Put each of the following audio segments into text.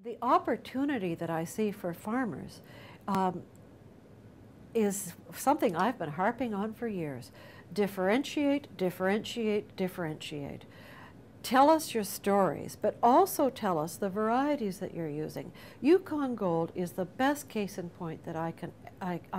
The opportunity that I see for farmers is something I've been harping on for years. Differentiate, differentiate, differentiate. Tell us your stories, but also tell us the varieties that you're using. Yukon Gold is the best case in point that I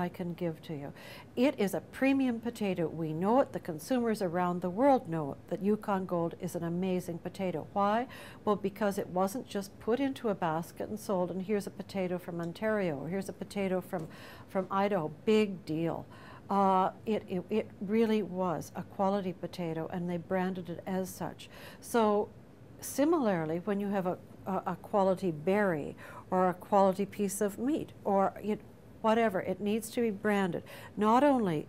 can give to you. It is a premium potato. We know it. The consumers around the world know it, that Yukon Gold is an amazing potato. Why? Well, because it wasn't just put into a basket and sold, and here's a potato from Ontario, or here's a potato from Idaho. Big deal. It really was a quality potato, and they branded it as such. So similarly, when you have a quality berry or a quality piece of meat or whatever, it needs to be branded. Not only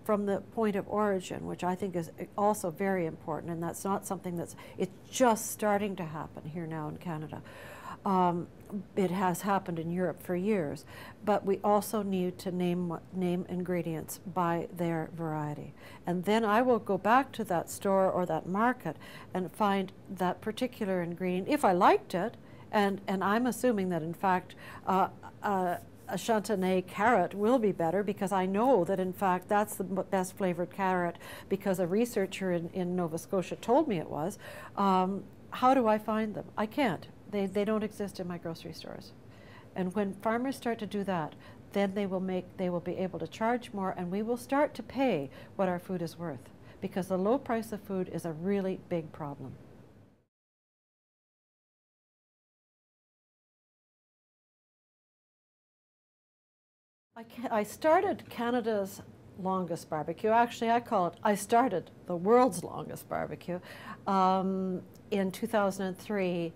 from the point of origin, which I think is also very important, and that's not something it's just starting to happen here now in Canada. It has happened in Europe for years, but we also need to name ingredients by their variety. And then I will go back to that store or that market and find that particular ingredient, if I liked it, and I'm assuming that in fact a Chantenay carrot will be better, because I know that in fact that's the best flavored carrot because a researcher in Nova Scotia told me it was. How do I find them? I can't. They don't exist in my grocery stores. And when farmers start to do that, then they will be able to charge more, and we will start to pay what our food is worth, because the low price of food is a really big problem. I started Canada's longest barbecue. Actually, I started the world's longest barbecue in 2003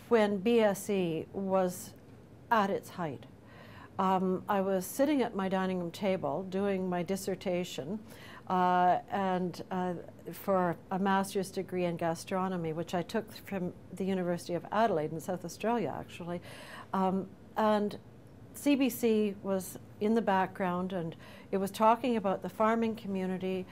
when BSE was at its height. I was sitting at my dining room table doing my dissertation and for a master's degree in gastronomy, which I took from the University of Adelaide in South Australia, actually. And CBC was in the background, and it was talking about the farming community,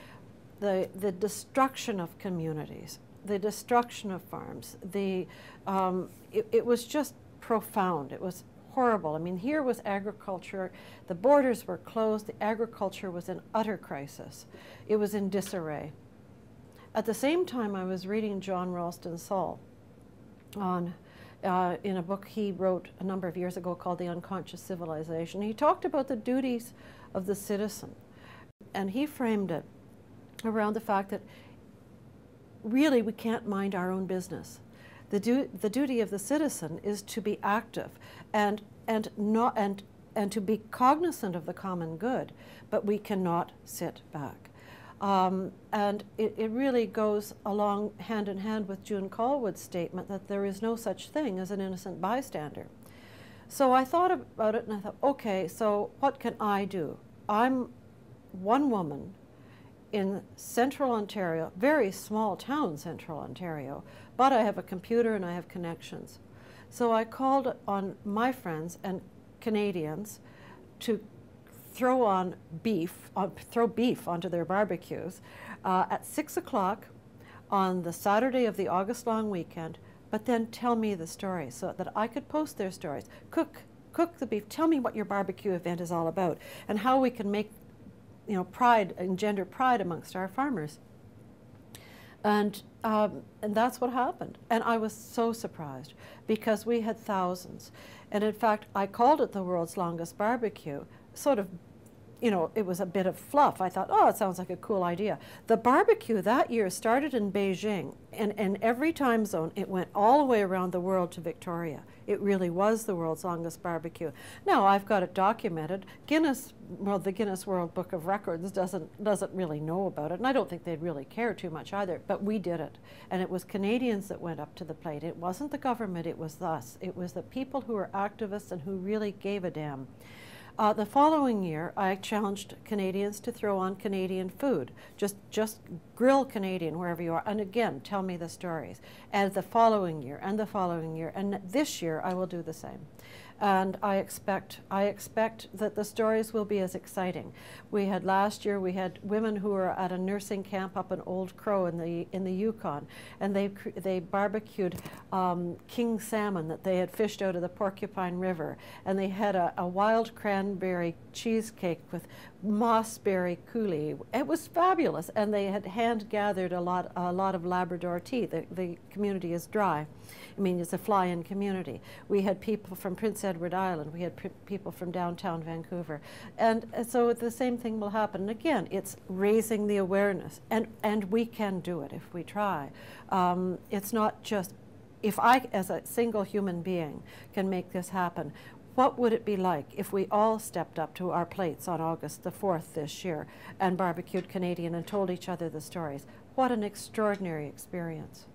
the destruction of communities, the destruction of farms. It was just profound. It was horrible. I mean, here was agriculture. The borders were closed. The agriculture was in utter crisis. It was in disarray. At the same time, I was reading John Ralston Saul in a book he wrote a number of years ago called The Unconscious Civilization. He talked about the duties of the citizen, and he framed it around the fact that really we can't mind our own business. The duty of the citizen is to be active and to be cognizant of the common good, but we cannot sit back. And it really goes along hand in hand with June Callwood's statement that there is no such thing as an innocent bystander. So I thought about it, and I thought, okay, so what can I do? I'm one woman in central Ontario, very small town central Ontario, but I have a computer and I have connections. So I called on my friends and Canadians to throw beef onto their barbecues at 6 o'clock on the Saturday of the August long weekend, but then tell me the stories so that I could post their stories. Cook the beef, tell me what your barbecue event is all about and how we can make pride, engender pride amongst our farmers. And that's what happened. And I was so surprised because we had thousands. And in fact, I called it the world's longest barbecue, sort of, it was a bit of fluff. I thought, oh, it sounds like a cool idea. The barbecue that year started in Beijing, and in every time zone, it went all the way around the world to Victoria. It really was the world's longest barbecue. Now, I've got it documented. The Guinness World Book of Records doesn't really know about it, and I don't think they'd really care too much either, but we did it. And it was Canadians that went up to the plate. It wasn't the government, it was us. It was the people who were activists and who really gave a damn. The following year, I challenged Canadians to throw on Canadian food. Just grill Canadian wherever you are. And again, tell me the stories. And the following year, and the following year. And this year, I will do the same. And I expect that the stories will be as exciting. Last year we had women who were at a nursing camp up in Old Crow in the Yukon, and they barbecued king salmon that they had fished out of the Porcupine River, and they had a wild cranberry cheesecake with mossberry coulis. It was fabulous, and they had hand gathered a lot of Labrador tea. The community is dry. I mean, it's a fly-in community. We had people from Prince Edward Island. We had people from downtown Vancouver. And so the same thing will happen. And again, it's raising the awareness. And we can do it if we try. It's not just, if I, as a single human being, can make this happen, what would it be like if we all stepped up to our plates on August the 4th this year and barbecued Canadian and told each other the stories? What an extraordinary experience.